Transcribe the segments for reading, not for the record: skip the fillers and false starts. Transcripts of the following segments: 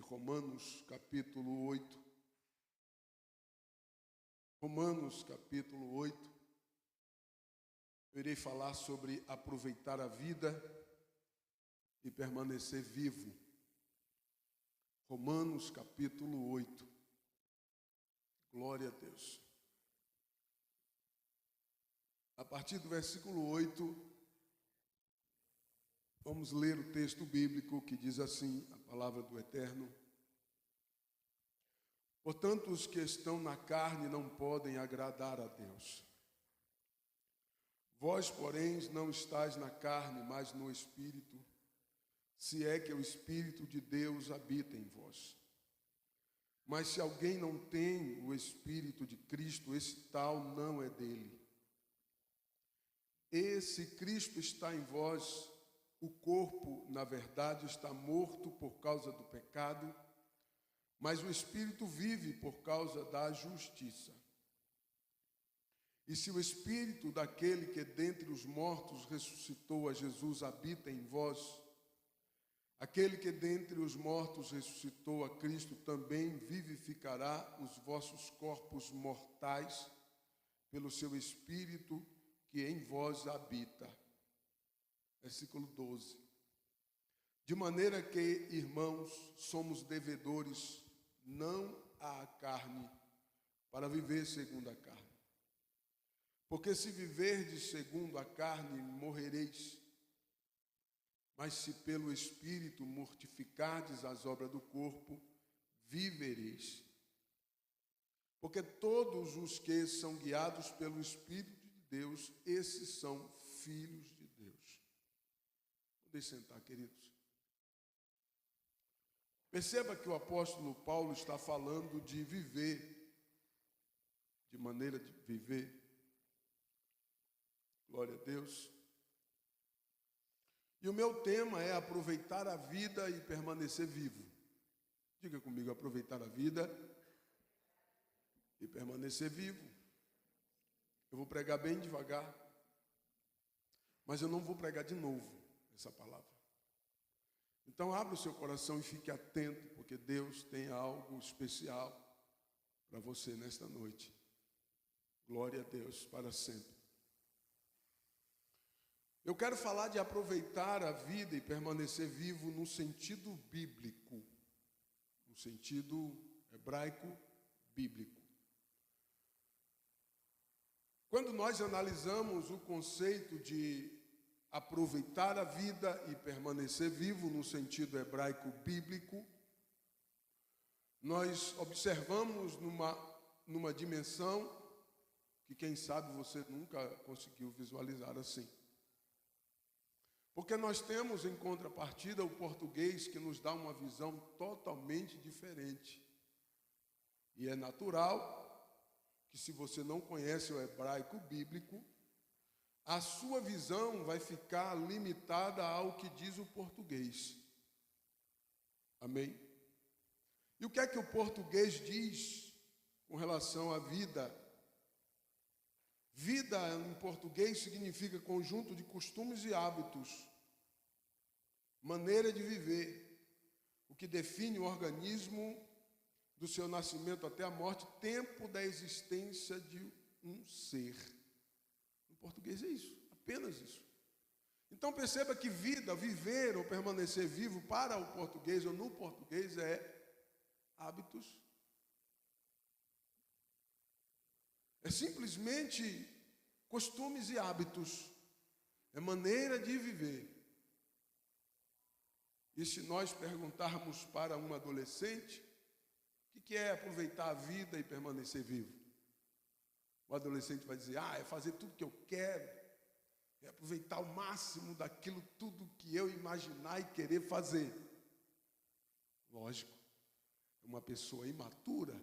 Romanos capítulo 8. Romanos capítulo 8. Eu irei falar sobre aproveitar a vida e permanecer vivo. Romanos capítulo 8. Glória a Deus. A partir do versículo 8, vamos ler o texto bíblico que diz assim, a palavra do Eterno. Portanto, os que estão na carne não podem agradar a Deus. Vós, porém, não estáis na carne, mas no Espírito, se é que o Espírito de Deus habita em vós. Mas se alguém não tem o Espírito de Cristo, esse tal não é dele. E se Cristo está em vós, o corpo, na verdade, está morto por causa do pecado, mas o Espírito vive por causa da justiça. E se o Espírito daquele que dentre os mortos ressuscitou a Jesus habita em vós, aquele que dentre os mortos ressuscitou a Cristo também vivificará os vossos corpos mortais pelo seu Espírito que em vós habita. Versículo 12. De maneira que, irmãos, somos devedores não à carne, para viver segundo a carne. Porque se viverdes segundo a carne, morrereis. Mas se pelo Espírito mortificardes as obras do corpo, vivereis. Porque todos os que são guiados pelo Espírito de Deus, esses são filhos de Deus. Podem sentar, queridos. Perceba que o apóstolo Paulo está falando de viver, de maneira de viver. Glória a Deus. E o meu tema é aproveitar a vida e permanecer vivo. Diga comigo, aproveitar a vida e permanecer vivo. Eu vou pregar bem devagar, mas eu não vou pregar de novo essa palavra. Então abra o seu coração e fique atento, porque Deus tem algo especial para você nesta noite. Glória a Deus para sempre. Eu quero falar de aproveitar a vida e permanecer vivo no sentido bíblico, no sentido hebraico bíblico. Quando nós analisamos o conceito de aproveitar a vida e permanecer vivo no sentido hebraico bíblico, nós observamos numa dimensão que, quem sabe, você nunca conseguiu visualizar assim. Porque nós temos em contrapartida o português que nos dá uma visão totalmente diferente. E é natural que, se você não conhece o hebraico bíblico, a sua visão vai ficar limitada ao que diz o português. Amém? E o que é que o português diz com relação à vida? Vida, em português, significa conjunto de costumes e hábitos, maneira de viver, o que define o organismo do seu nascimento até a morte, tempo da existência de um ser. Em português é isso, apenas isso. Então perceba que vida, viver ou permanecer vivo para o português ou no português é hábitos. É simplesmente costumes e hábitos. É maneira de viver. E se nós perguntarmos para um adolescente, o que é aproveitar a vida e permanecer vivo? O adolescente vai dizer, é fazer tudo que eu quero, é aproveitar o máximo daquilo tudo que eu imaginar e querer fazer. Lógico, é uma pessoa imatura,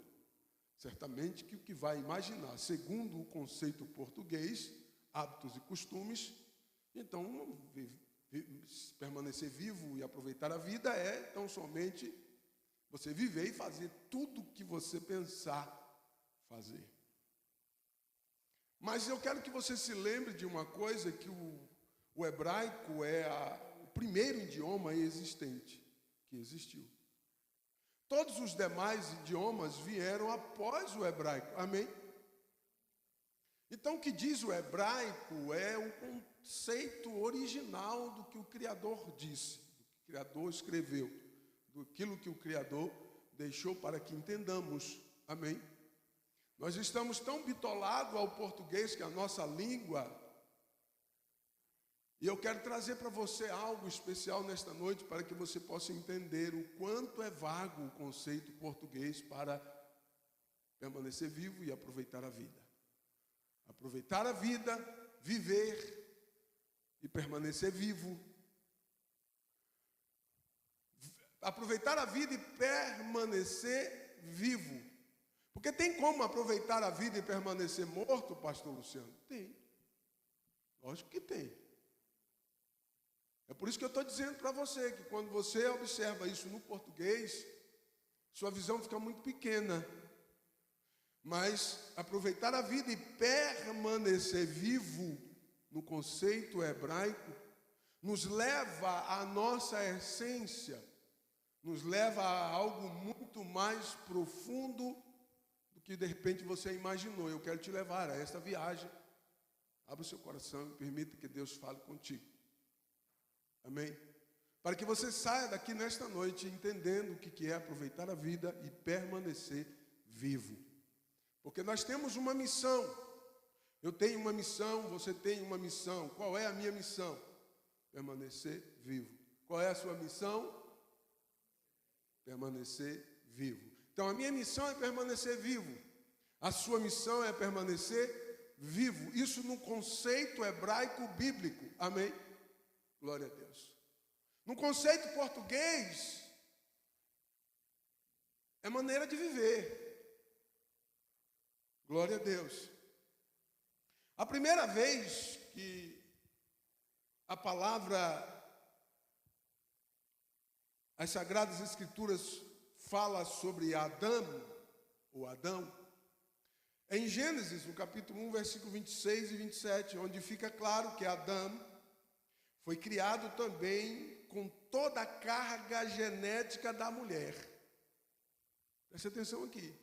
certamente que o que vai imaginar, segundo o conceito português, hábitos e costumes, então permanecer vivo e aproveitar a vida é tão somente você viver e fazer tudo o que você pensar fazer. Mas eu quero que você se lembre de uma coisa, que o hebraico é o primeiro idioma existente, que existiu. Todos os demais idiomas vieram após o hebraico. Amém? Então, o que diz o hebraico é o conceito original do que o Criador disse, do que o Criador escreveu, daquilo que o Criador deixou para que entendamos. Amém? Nós estamos tão bitolados ao português, que é a nossa língua, e eu quero trazer para você algo especial nesta noite, para que você possa entender o quanto é vago o conceito português para permanecer vivo e aproveitar a vida. Aproveitar a vida, viver e permanecer vivo. Aproveitar a vida e permanecer vivo. Porque tem como aproveitar a vida e permanecer morto, pastor Luciano? Tem. Lógico que tem. É por isso que eu estou dizendo para você que quando você observa isso no português, sua visão fica muito pequena. Mas aproveitar a vida e permanecer vivo, no conceito hebraico, nos leva à nossa essência, nos leva a algo muito mais profundo do que de repente você imaginou. Eu quero te levar a esta viagem. Abra o seu coração e permita que Deus fale contigo. Amém? Para que você saia daqui nesta noite entendendo o que é aproveitar a vida e permanecer vivo. Porque nós temos uma missão. Eu tenho uma missão, você tem uma missão. Qual é a minha missão? Permanecer vivo. Qual é a sua missão? Permanecer vivo. Então a minha missão é permanecer vivo. A sua missão é permanecer vivo. Isso no conceito hebraico bíblico. Amém? Glória a Deus. No conceito português, é maneira de viver. Glória a Deus. A primeira vez que a palavra, as Sagradas Escrituras fala sobre Adão, ou Adão, é em Gênesis, no capítulo 1, versículo 26 e 27, onde fica claro que Adão foi criado também com toda a carga genética da mulher. Preste atenção aqui.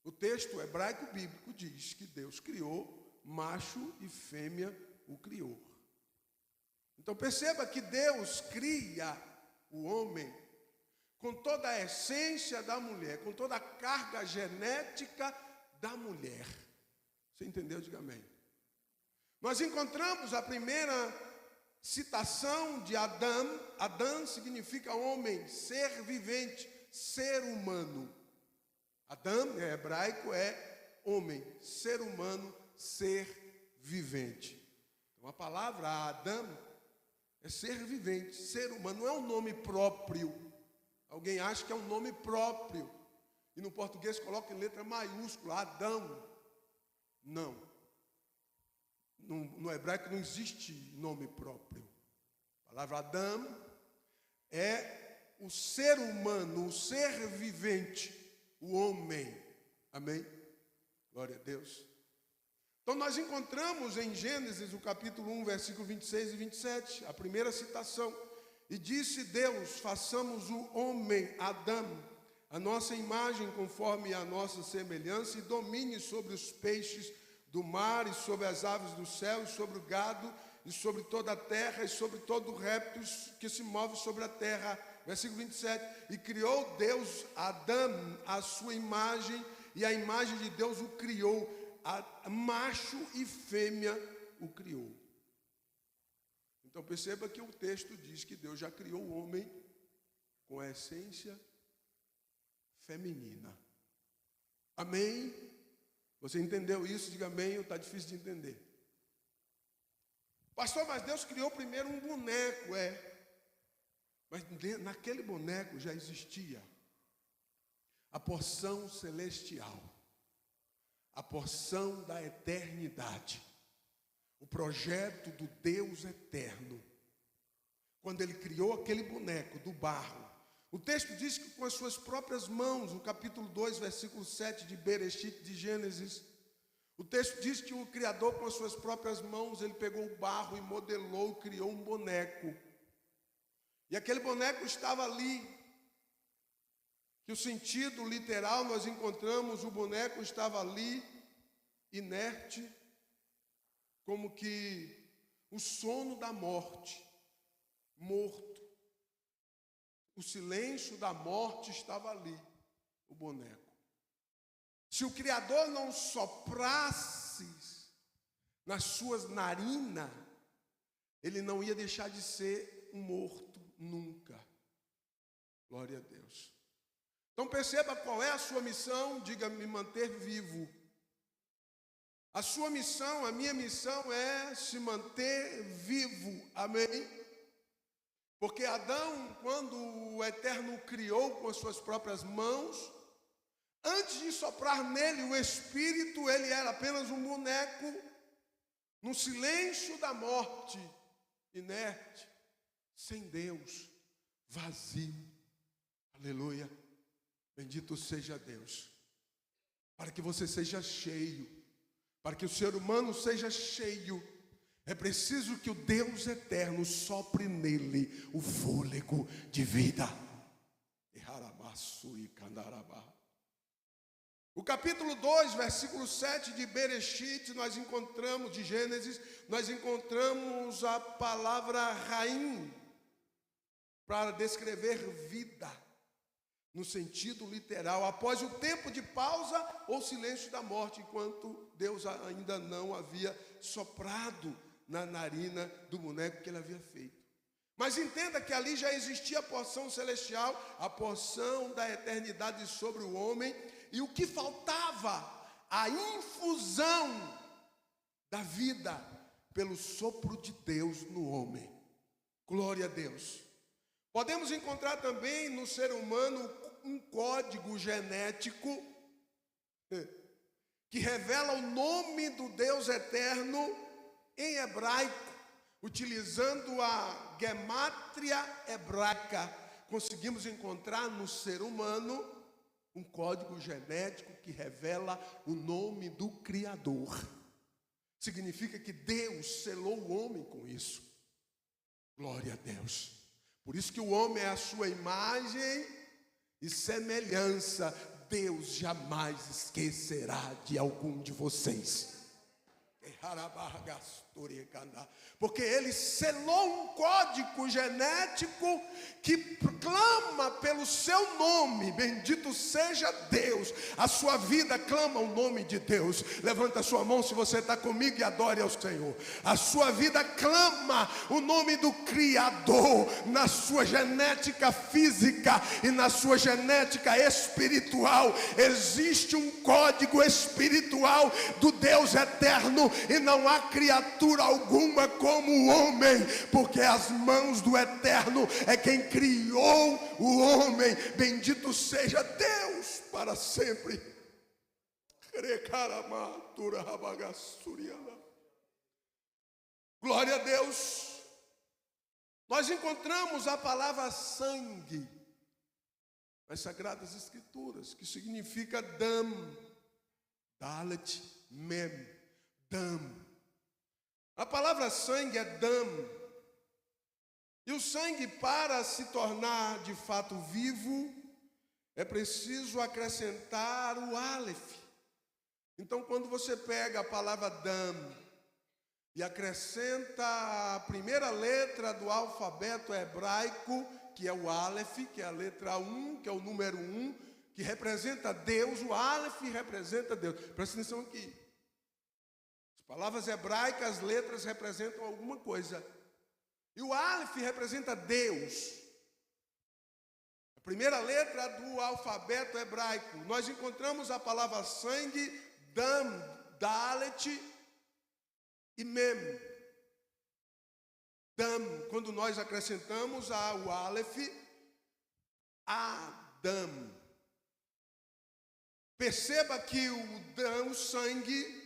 O texto hebraico bíblico diz que Deus criou, macho e fêmea o criou. Então perceba que Deus cria o homem com toda a essência da mulher, com toda a carga genética da mulher. Você entendeu? Diga amém. Nós encontramos a primeira citação de Adão. Adão significa homem, ser vivente, ser humano. Adão, em hebraico, é homem, ser humano, ser vivente. Então, a palavra Adão é ser vivente, ser humano, não é um nome próprio. Alguém acha que é um nome próprio. E no português coloca em letra maiúscula, Adão. Não. No hebraico não existe nome próprio. A palavra Adão é o ser humano, o ser vivente, o homem. Amém? Glória a Deus. Então nós encontramos em Gênesis, o capítulo 1, versículo 26 e 27, a primeira citação. E disse Deus, façamos o homem, Adão, a nossa imagem conforme a nossa semelhança, e domine sobre os peixes do mar, e sobre as aves do céu, e sobre o gado, e sobre toda a terra, e sobre todo réptil que se move sobre a terra. Versículo 27, e criou Deus Adão, a sua imagem, e a imagem de Deus o criou, a macho e fêmea o criou. Então perceba que o texto diz que Deus já criou o homem com a essência feminina. Amém? Você entendeu isso? Diga amém, ou está difícil de entender? Pastor, mas Deus criou primeiro um boneco, mas naquele boneco já existia a porção celestial, a porção da eternidade, o projeto do Deus eterno. Quando ele criou aquele boneco do barro, o texto diz que com as suas próprias mãos, no capítulo 2, versículo 7 de Bereshit, de Gênesis, o texto diz que o Criador com as suas próprias mãos, ele pegou o barro e modelou, criou um boneco. E aquele boneco estava ali. que o sentido literal nós encontramos, o boneco estava ali, inerte, como que o sono da morte, morto. O silêncio da morte estava ali, o boneco. Se o Criador não soprasse nas suas narinas, ele não ia deixar de ser um morto nunca. Glória a Deus. Então perceba qual é a sua missão, diga, me manter vivo. A sua missão, a minha missão é se manter vivo, amém? Porque Adão, quando o Eterno criou com as suas próprias mãos, antes de soprar nele o Espírito, ele era apenas um boneco, no silêncio da morte, inerte, sem Deus, vazio. Aleluia. Bendito seja Deus. Para que você seja cheio, para que o ser humano seja cheio, é preciso que o Deus eterno sopre nele o fôlego de vida. O capítulo 2, versículo 7 de Bereshit, nós encontramos, de Gênesis, nós encontramos a palavra Raim, para descrever vida, no sentido literal, após o tempo de pausa ou silêncio da morte, enquanto Deus ainda não havia soprado na narina do boneco que ele havia feito. Mas entenda que ali já existia a porção celestial, a porção da eternidade sobre o homem, e o que faltava? A infusão da vida pelo sopro de Deus no homem. Glória a Deus. Podemos encontrar também no ser humano um código genético que revela o nome do Deus eterno em hebraico, utilizando a gemátria hebraica. Conseguimos encontrar no ser humano um código genético que revela o nome do Criador. Significa que Deus selou o homem com isso. Glória a Deus. Por isso que o homem é a sua imagem e semelhança. Deus jamais esquecerá de algum de vocês. Porque ele selou um código genético que clama pelo seu nome. Bendito seja Deus. A sua vida clama o nome de Deus. Levanta a sua mão se você está comigo e adore ao Senhor. A sua vida clama o nome do Criador. Na sua genética física e na sua genética espiritual existe um código espiritual do Deus eterno. E não há criatura alguma como o homem, porque as mãos do Eterno é quem criou o homem. Bendito seja Deus para sempre. Glória a Deus. Nós encontramos a palavra sangue nas Sagradas Escrituras, que significa dam, dalet, mem. Dam. A palavra sangue é dam. E o sangue, para se tornar de fato vivo, é preciso acrescentar o aleph. Então, quando você pega a palavra dam e acrescenta a primeira letra do alfabeto hebraico, que é o aleph, que é a letra 1, que é o número 1, que representa Deus, o aleph representa Deus. Presta atenção aqui. Palavras hebraicas, as letras representam alguma coisa. E o aleph representa Deus. A primeira letra do alfabeto hebraico. Nós encontramos a palavra sangue, dam, dalet e mem. Dam, quando nós acrescentamos ao aleph, Adam. Perceba que o dam, o sangue,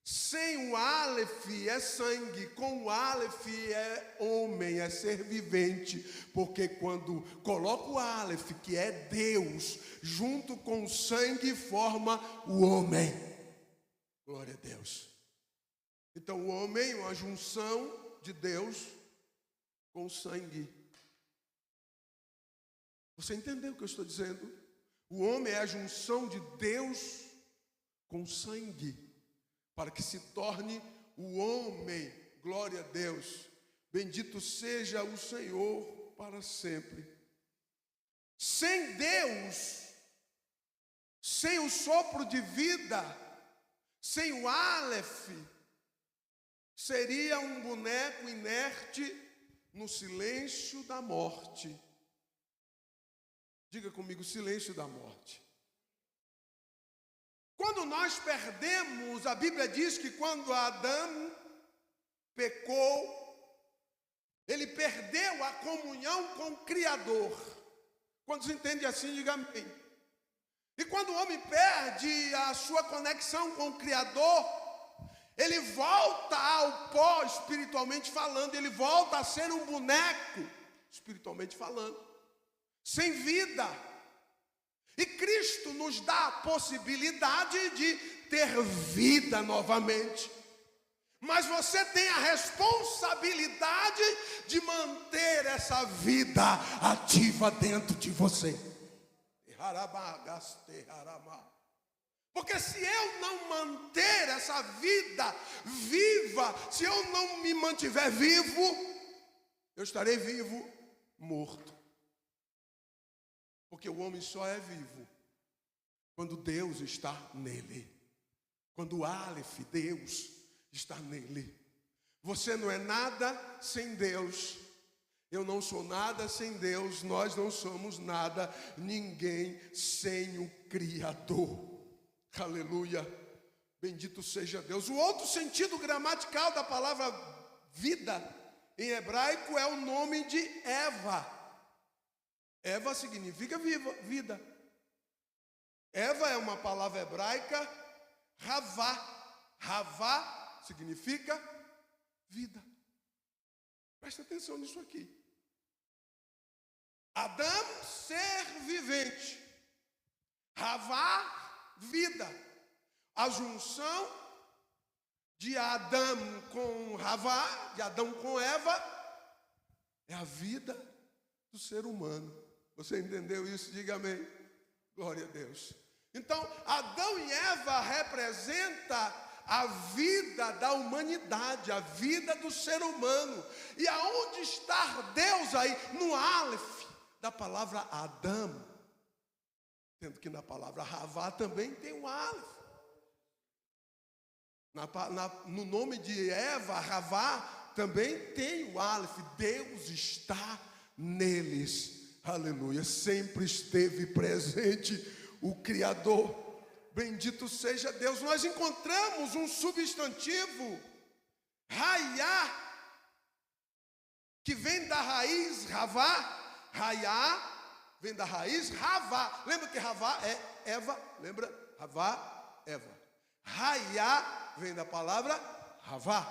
sem o aleph é sangue, com o aleph é homem, é ser vivente, porque quando coloca o aleph, que é Deus, junto com o sangue, forma o homem. Glória a Deus. Então o homem é uma junção de Deus com o sangue. Você entendeu o que eu estou dizendo? O homem é a junção de Deus com sangue, para que se torne o homem. Glória a Deus. Bendito seja o Senhor para sempre. Sem Deus, sem o sopro de vida, sem o Aleph, seria um boneco inerte no silêncio da morte. Diga comigo, silêncio da morte. Quando nós perdemos, a Bíblia diz que quando Adão pecou, ele perdeu a comunhão com o Criador. Quando se entende assim, diga amém. E quando o homem perde a sua conexão com o Criador, ele volta ao pó espiritualmente falando, ele volta a ser um boneco espiritualmente falando, sem vida. E Cristo nos dá a possibilidade de ter vida novamente. Mas você tem a responsabilidade de manter essa vida ativa dentro de você. Porque se eu não manter essa vida viva, se eu não me mantiver vivo, eu estarei vivo, morto. Porque o homem só é vivo quando Deus está nele. Quando o Aleph, Deus, está nele. Você não é nada sem Deus. Eu não sou nada sem Deus. Nós não somos nada, ninguém sem o Criador. Aleluia. Bendito seja Deus. O outro sentido gramatical da palavra vida em hebraico é o nome de Eva. Eva significa vida. Eva é uma palavra hebraica, Ravá. Ravá significa vida. Presta atenção nisso aqui. Adão, ser vivente. Ravá, vida. A junção de Adão com Ravá, de Adão com Eva, é a vida do ser humano. Você entendeu isso? Diga amém. Glória a Deus. Então, Adão e Eva representam a vida da humanidade, a vida do ser humano. E aonde está Deus aí? No Aleph da palavra Adão. Sendo que na palavra Ravá também tem um Aleph. No nome de Eva, Ravá, também tem o Aleph. Deus está neles. Aleluia. Sempre esteve presente o Criador. Bendito seja Deus. Nós encontramos um substantivo, Raiá, que vem da raiz Ravá. Raiá vem da raiz Ravá. Lembra que Ravá é Eva? Lembra? Ravá, Eva. Raiá vem da palavra Ravá.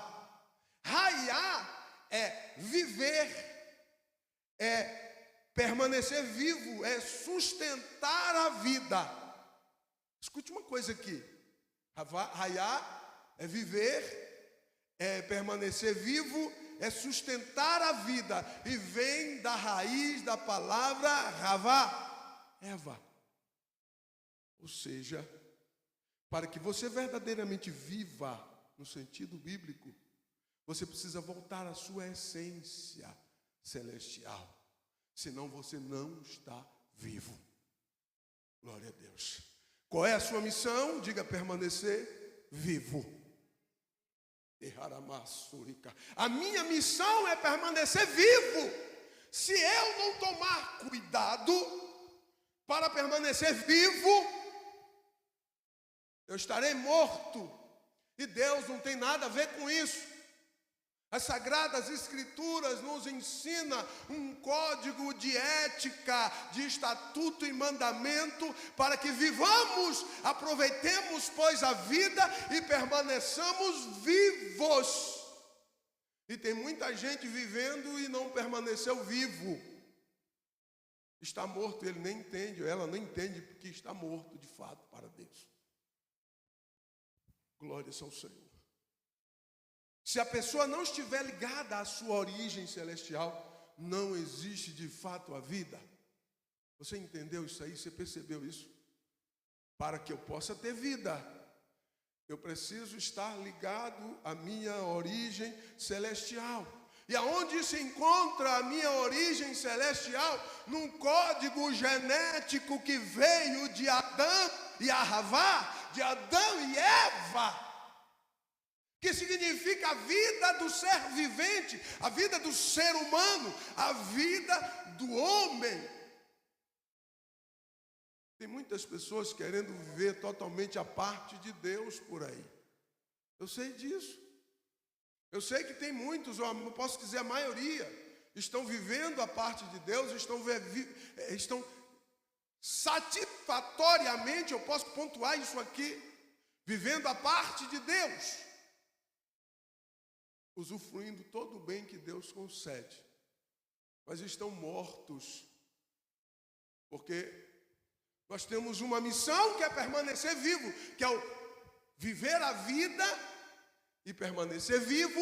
Raiá é viver, é permanecer vivo, é sustentar a vida. Escute uma coisa aqui. Raiá é viver, é permanecer vivo, é sustentar a vida. E vem da raiz da palavra Ravá, Eva. Ou seja, para que você verdadeiramente viva no sentido bíblico, você precisa voltar à sua essência celestial. Senão você não está vivo. Glória a Deus. Qual é a sua missão? Diga: permanecer vivo. A minha missão é permanecer vivo. Se eu não tomar cuidado para permanecer vivo, eu estarei morto. E Deus não tem nada a ver com isso. As Sagradas Escrituras nos ensinam um código de ética, de estatuto e mandamento, para que vivamos, aproveitemos, pois, a vida e permaneçamos vivos. E tem muita gente vivendo e não permaneceu vivo. Está morto, ele nem entende, ela nem entende porque está morto de fato para Deus. Glórias ao Senhor. Se a pessoa não estiver ligada à sua origem celestial, não existe de fato a vida. Você entendeu isso aí? Você percebeu isso? para que eu possa ter vida, eu preciso estar ligado à minha origem celestial. E aonde se encontra a minha origem celestial? Num código genético que veio de Adão e Havá, de Adão e Eva, que significa a vida do ser vivente, a vida do ser humano, a vida do homem. Tem muitas pessoas querendo viver totalmente a parte de Deus por aí. Eu sei disso. Eu sei que tem muitos, eu posso dizer a maioria, estão vivendo a parte de Deus, estão satisfatoriamente, eu posso pontuar isso aqui, vivendo a parte de Deus, usufruindo todo o bem que Deus concede, mas estão mortos, porque nós temos uma missão que é permanecer vivo, que é o viver a vida e permanecer vivo.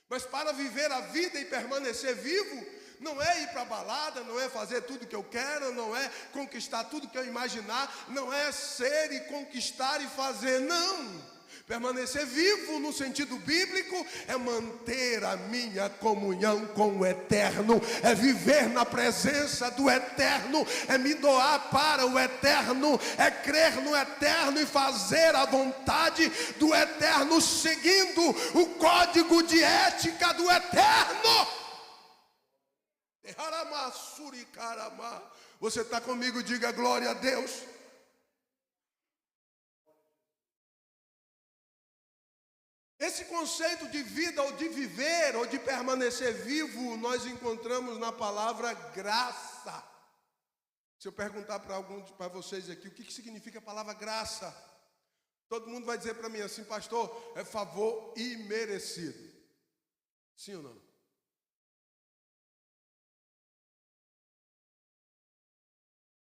Mas para viver a vida e permanecer vivo, não é ir para a balada, não é fazer tudo que eu quero, não é conquistar tudo que eu imaginar, não é ser e conquistar e fazer, não. Permanecer vivo no sentido bíblico é manter a minha comunhão com o eterno, é viver na presença do eterno, é me doar para o eterno, é crer no eterno e fazer a vontade do eterno, seguindo o código de ética do eterno. Você está comigo? Diga glória a Deus. Esse conceito de vida, ou de viver, ou de permanecer vivo, nós encontramos na palavra graça. Se eu perguntar para vocês aqui, o que significa a palavra graça? Todo mundo vai dizer para mim assim: pastor, é favor imerecido. Sim ou não?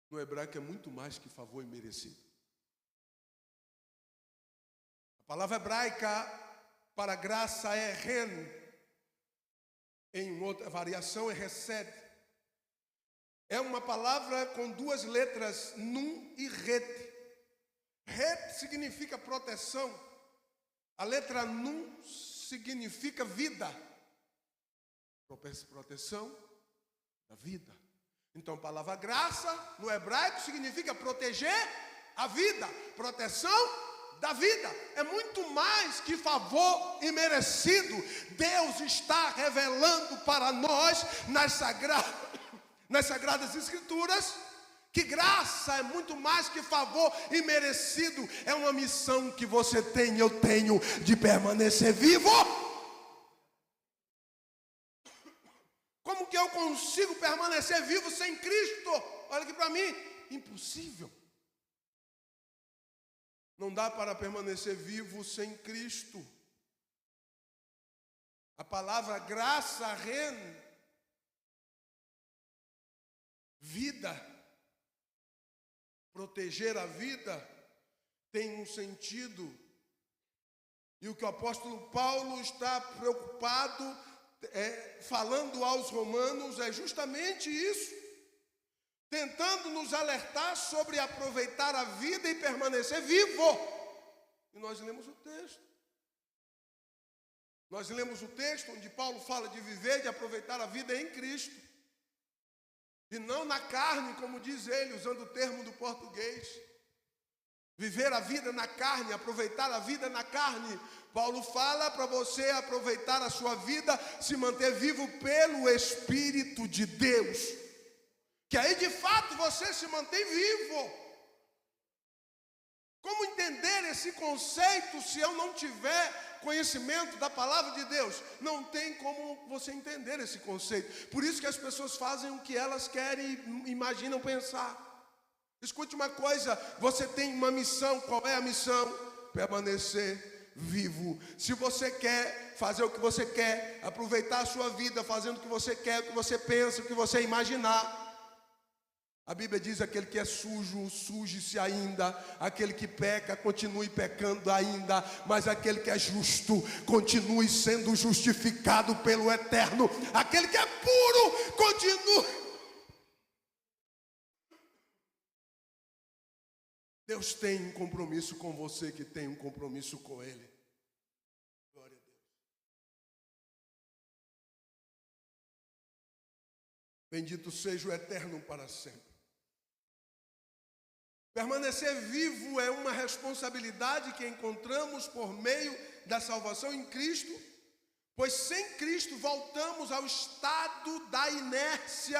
No hebraico é muito mais que favor imerecido. A palavra hebraica para graça é ren, em outra variação é resed. É uma palavra com duas letras, nun e ret. Ret significa proteção, a letra nun significa vida, proteção da vida. Então a palavra graça no hebraico significa proteger a vida, proteção da vida. É muito mais que favor imerecido. Deus está revelando para nós nas Sagradas Escrituras que graça é muito mais que favor imerecido. É uma missão que você tem, eu tenho, de permanecer vivo. Como que eu consigo permanecer vivo sem Cristo? Olha aqui para mim, impossível. Não dá para permanecer vivo sem Cristo. A palavra graça, ren, vida, proteger a vida, tem um sentido. E o que o apóstolo Paulo está preocupado, falando aos romanos, é justamente isso. Tentando nos alertar sobre aproveitar a vida e permanecer vivo. E nós lemos o texto. Nós lemos o texto onde Paulo fala de viver, de aproveitar a vida em Cristo. E não na carne, como diz ele, usando o termo do português. Viver a vida na carne, aproveitar a vida na carne. Paulo fala para você aproveitar a sua vida, se manter vivo pelo Espírito de Deus. Que aí de fato você se mantém vivo. Como entender esse conceito se eu não tiver conhecimento da palavra de Deus? Não tem como você entender esse conceito. Por isso que as pessoas fazem o que elas querem e imaginam pensar. Escute uma coisa, você tem uma missão. Qual é a missão? Permanecer vivo. Se você quer fazer o que você quer, aproveitar a sua vida fazendo o que você quer, o que você pensa, o que você imaginar, a Bíblia diz: aquele que é sujo, suje-se ainda. Aquele que peca, continue pecando ainda. Mas aquele que é justo, continue sendo justificado pelo eterno. Aquele que é puro, continue Deus tem um compromisso com você que tem um compromisso com Ele. Glória a Deus. Bendito seja o Eterno para sempre. Permanecer vivo é uma responsabilidade que encontramos por meio da salvação em Cristo, pois sem Cristo voltamos ao estado da inércia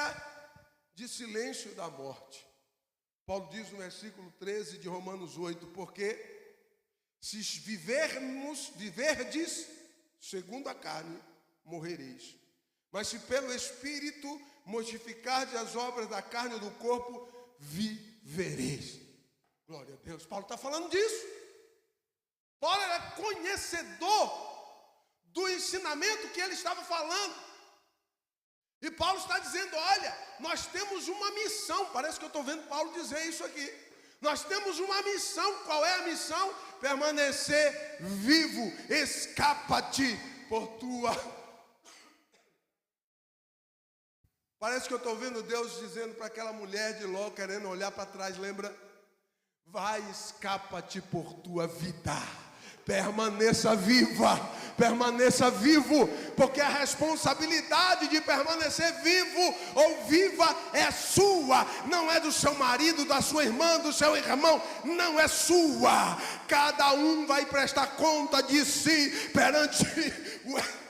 de silêncio da morte. Paulo diz no versículo 13 de Romanos 8, porque se viverdes segundo a carne, morrereis. Mas se pelo Espírito mortificardes as obras da carne e do corpo, vivereis. Glória a Deus. Paulo está falando disso. Paulo era conhecedor do ensinamento que ele estava falando. E Paulo está dizendo, olha, nós temos uma missão. Parece que eu estou vendo Paulo dizer isso aqui. Nós temos uma missão. Qual é a missão? Permanecer vivo. Escapa-te por tua... Parece que eu estou vendo Deus dizendo para aquela mulher de Ló, querendo olhar para trás, lembra? Vai, escapa-te por tua vida. Permaneça viva, permaneça vivo, porque a responsabilidade de permanecer vivo ou viva é sua, não é do seu marido, da sua irmã, do seu irmão, não é sua. Cada um vai prestar conta de si perante o...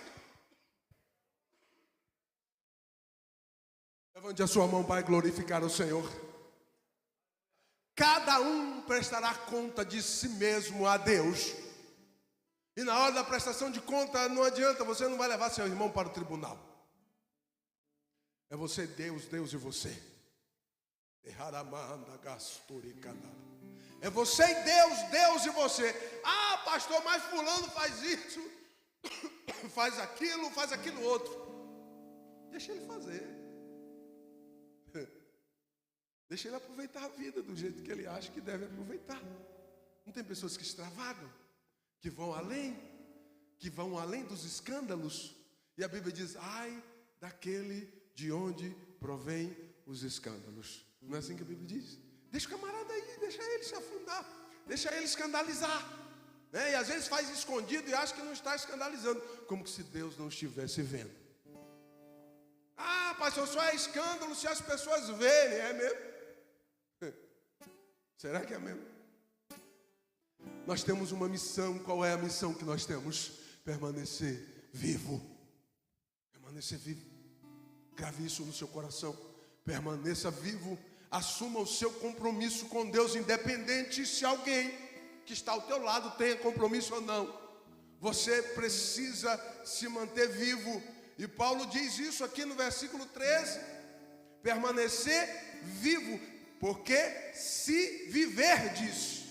Levante a sua mão para glorificar o Senhor. Cada um prestará conta de si mesmo a Deus. E na hora da prestação de conta, não adianta, você não vai levar seu irmão para o tribunal. É você, Deus, Deus e você. É você e Deus, Deus e você. Ah, pastor, mas fulano faz isso, faz aquilo outro. Deixa ele fazer. Deixa ele aproveitar a vida do jeito que ele acha que deve aproveitar. Não tem pessoas que extravagam, que vão além dos escândalos. E a Bíblia diz, ai daquele de onde provém os escândalos. Não é assim que a Bíblia diz? Deixa o camarada aí, deixa ele se afundar, deixa ele escandalizar. E às vezes faz escondido e acha que não está escandalizando, como que se Deus não estivesse vendo. Ah, pastor, só é escândalo se as pessoas verem, é mesmo? Será que é mesmo? Nós temos uma missão. Qual é a missão que nós temos? Permanecer vivo. Permanecer vivo. Grave isso no seu coração. Permaneça vivo. Assuma o seu compromisso com Deus, independente se alguém que está ao teu lado tenha compromisso ou não. Você precisa se manter vivo. E Paulo diz isso aqui no versículo 13. Permanecer vivo. Porque se viverdes,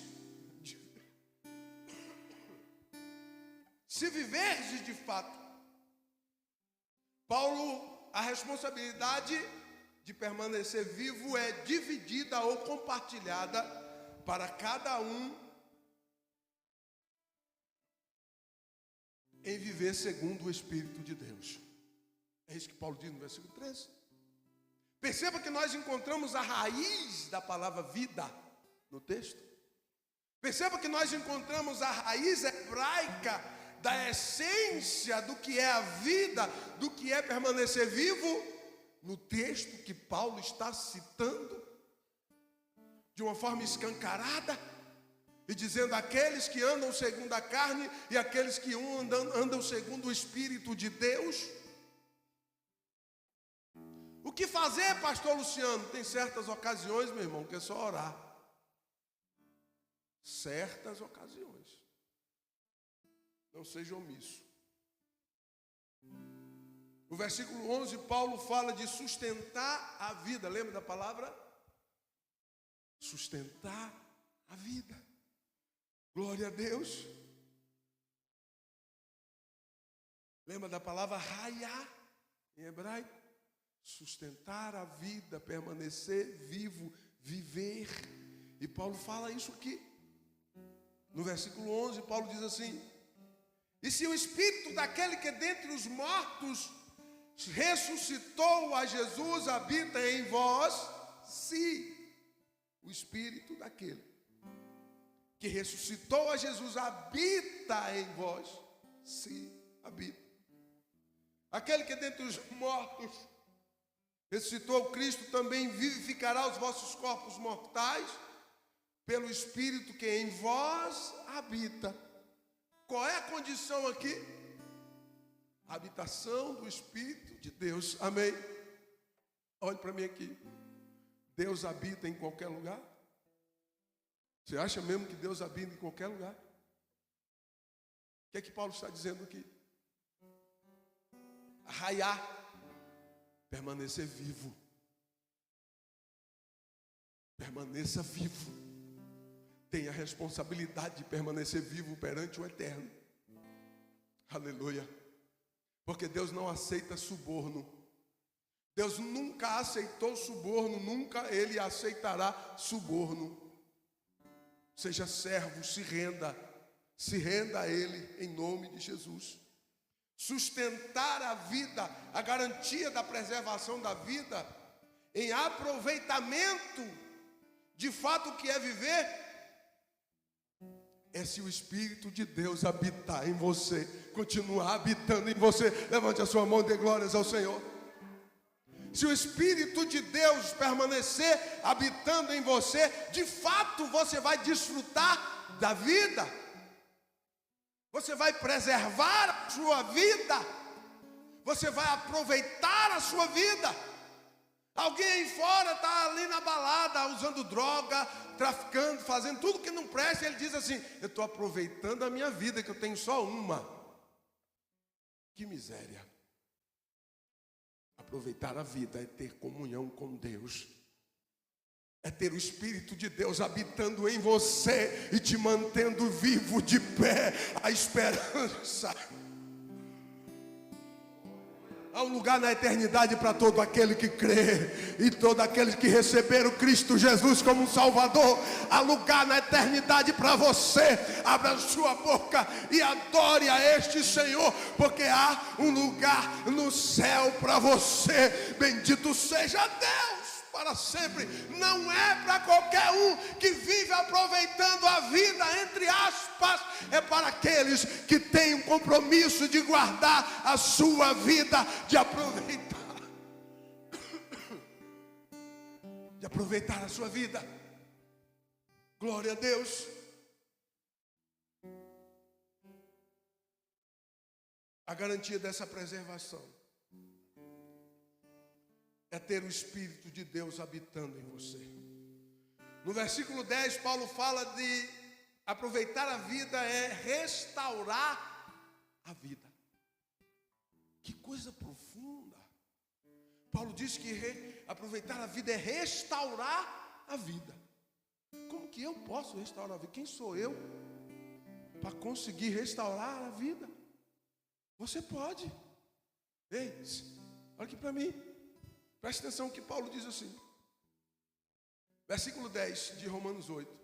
de fato, Paulo, a responsabilidade de permanecer vivo é dividida ou compartilhada para cada um em viver segundo o Espírito de Deus. É isso que Paulo diz no versículo 13. Perceba que nós encontramos a raiz da palavra vida no texto. Perceba que nós encontramos a raiz hebraica da essência do que é a vida, do que é permanecer vivo, no texto que Paulo está citando de uma forma escancarada e dizendo aqueles que andam segundo a carne e aqueles que andam segundo o Espírito de Deus. O que fazer, pastor Luciano? Tem certas ocasiões, meu irmão, que é só orar. Certas ocasiões. Não seja omisso. No versículo 11, Paulo fala de sustentar a vida. Lembra da palavra? Sustentar a vida. Glória a Deus. Lembra da palavra raiá em hebraico? Sustentar a vida, permanecer vivo, viver. E Paulo fala isso aqui. No versículo 11, Paulo diz assim: e se o Espírito daquele que dentre os mortos ressuscitou a Jesus habita em vós, se o Espírito daquele que ressuscitou a Jesus habita em vós. Sim, habita. Aquele que dentre os mortos ressuscitou Cristo também vivificará os vossos corpos mortais pelo Espírito que em vós habita. Qual é a condição aqui? A habitação do Espírito de Deus. Amém? Olhe para mim aqui. Deus habita em qualquer lugar? Você acha mesmo que Deus habita em qualquer lugar? O que é que Paulo está dizendo aqui? Arraiar, permanecer vivo. Permaneça vivo. Tenha a responsabilidade de permanecer vivo perante o Eterno. Aleluia. Porque Deus não aceita suborno. Deus nunca aceitou suborno, nunca Ele aceitará suborno. Seja servo, se renda a Ele em nome de Jesus. Sustentar a vida, a garantia da preservação da vida, em aproveitamento, de fato o que é viver, é se o Espírito de Deus habitar em você, continuar habitando em você. Levante a sua mão e dê glórias ao Senhor. Se o Espírito de Deus permanecer habitando em você, de fato você vai desfrutar da vida. Você vai preservar a sua vida. Você vai aproveitar a sua vida. Alguém aí fora está ali na balada, usando droga, traficando, fazendo tudo que não presta. Ele diz assim: eu estou aproveitando a minha vida, que eu tenho só uma. Que miséria. Aproveitar a vida é ter comunhão com Deus. É ter o Espírito de Deus habitando em você e te mantendo vivo, de pé, a esperança. Há um lugar na eternidade para todo aquele que crê e todo aquele que receberam Cristo Jesus como um Salvador. Há lugar na eternidade para você. Abra a sua boca e adore a este Senhor, porque há um lugar no céu para você. Bendito seja Deus para sempre. Não é para qualquer um que vive aproveitando a vida, entre aspas. É para aqueles que têm um compromisso de guardar a sua vida, de aproveitar a sua vida. Glória a Deus. A garantia dessa preservação é ter o Espírito de Deus habitando em você. No versículo 10, Paulo fala de aproveitar a vida é restaurar a vida. Que coisa profunda. Paulo diz que aproveitar a vida é restaurar a vida. Como que eu posso restaurar a vida? Quem sou eu para conseguir restaurar a vida? Você pode. Ei, olha aqui para mim. Preste atenção que Paulo diz assim. Versículo 10 de Romanos 8.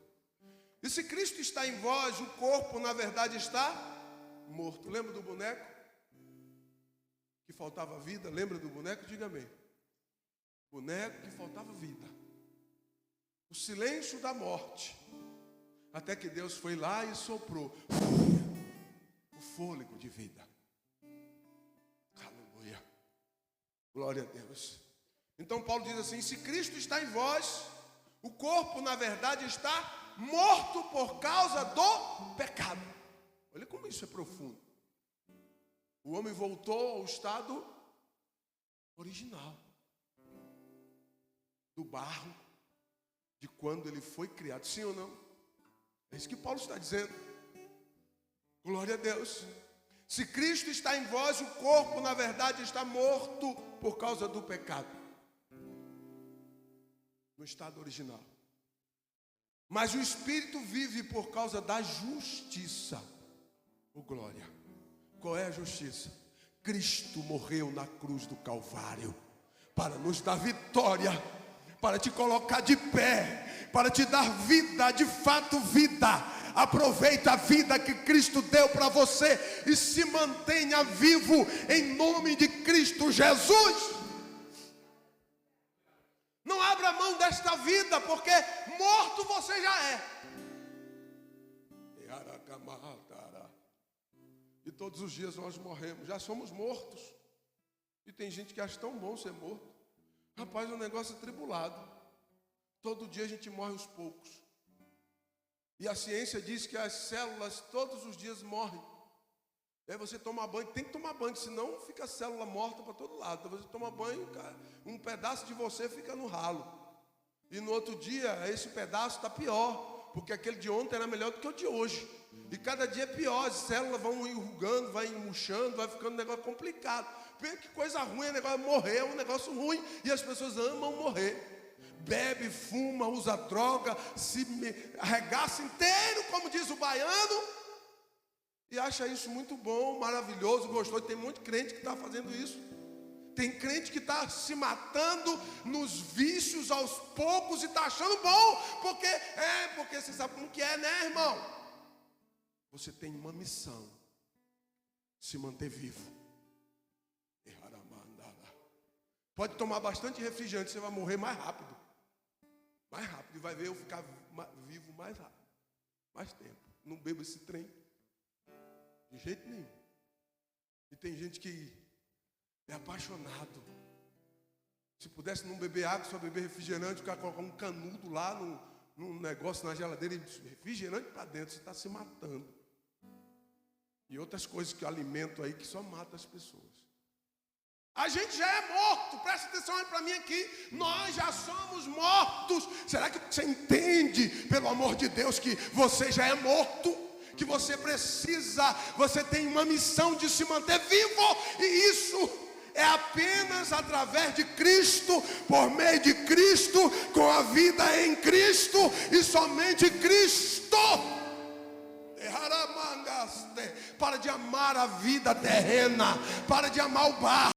E se Cristo está em vós, o corpo na verdade está morto. Lembra do boneco? Que faltava vida? Lembra do boneco? Diga amém. Boneco que faltava vida. O silêncio da morte. Até que Deus foi lá e soprou o fôlego de vida. Aleluia. Glória a Deus. Então Paulo diz assim: se Cristo está em vós, o corpo na verdade está morto por causa do pecado. Olha como isso é profundo. O homem voltou ao estado original, do barro, de quando ele foi criado. Sim ou não? É isso que Paulo está dizendo. Glória a Deus. Se Cristo está em vós, o corpo na verdade está morto por causa do pecado. No estado original. Mas o Espírito vive por causa da justiça. Oh glória. Qual é a justiça? Cristo morreu na cruz do Calvário para nos dar vitória, para te colocar de pé, para te dar vida, de fato vida. Aproveita a vida que Cristo deu para você e se mantenha vivo em nome de Cristo Jesus. Não abra mão desta vida, porque morto você já é. E todos os dias nós morremos, já somos mortos. E tem gente que acha tão bom ser morto. Rapaz, é um negócio atribulado. Todo dia a gente morre aos poucos. E a ciência diz que as células todos os dias morrem. Aí você toma banho, tem que tomar banho, senão fica a célula morta para todo lado. Então você toma banho, um pedaço de você fica no ralo. E no outro dia, esse pedaço está pior, porque aquele de ontem era melhor do que o de hoje. E cada dia é pior, as células vão enrugando, vai murchando, vai ficando um negócio complicado. Vê que coisa ruim, o negócio de morrer é um negócio ruim, e as pessoas amam morrer. Bebe, fuma, usa droga, se arregaça inteiro, como diz o baiano, e acha isso muito bom, maravilhoso, gostoso. Tem muito crente que está fazendo isso. Tem crente que está se matando nos vícios aos poucos e está achando bom, porque você sabe como que é, né, irmão? Você tem uma missão: se manter vivo. Pode tomar bastante refrigerante, você vai morrer mais rápido. Mais rápido, e vai ver eu ficar vivo mais rápido, mais tempo. Não bebo esse trem de jeito nenhum. E tem gente que é apaixonado. Se pudesse não beber água, só beber refrigerante, o cara colocar um canudo lá num negócio na geladeira e refrigerante para dentro, você está se matando. E outras coisas que alimentam aí que só matam as pessoas. A gente já é morto, presta atenção aí para mim aqui, nós já somos mortos. Será que você entende, pelo amor de Deus, que você já é morto? Que você tem uma missão de se manter vivo, e isso é apenas através de Cristo, por meio de Cristo, com a vida em Cristo, e somente Cristo. Para de amar a vida terrena, para de amar o barro.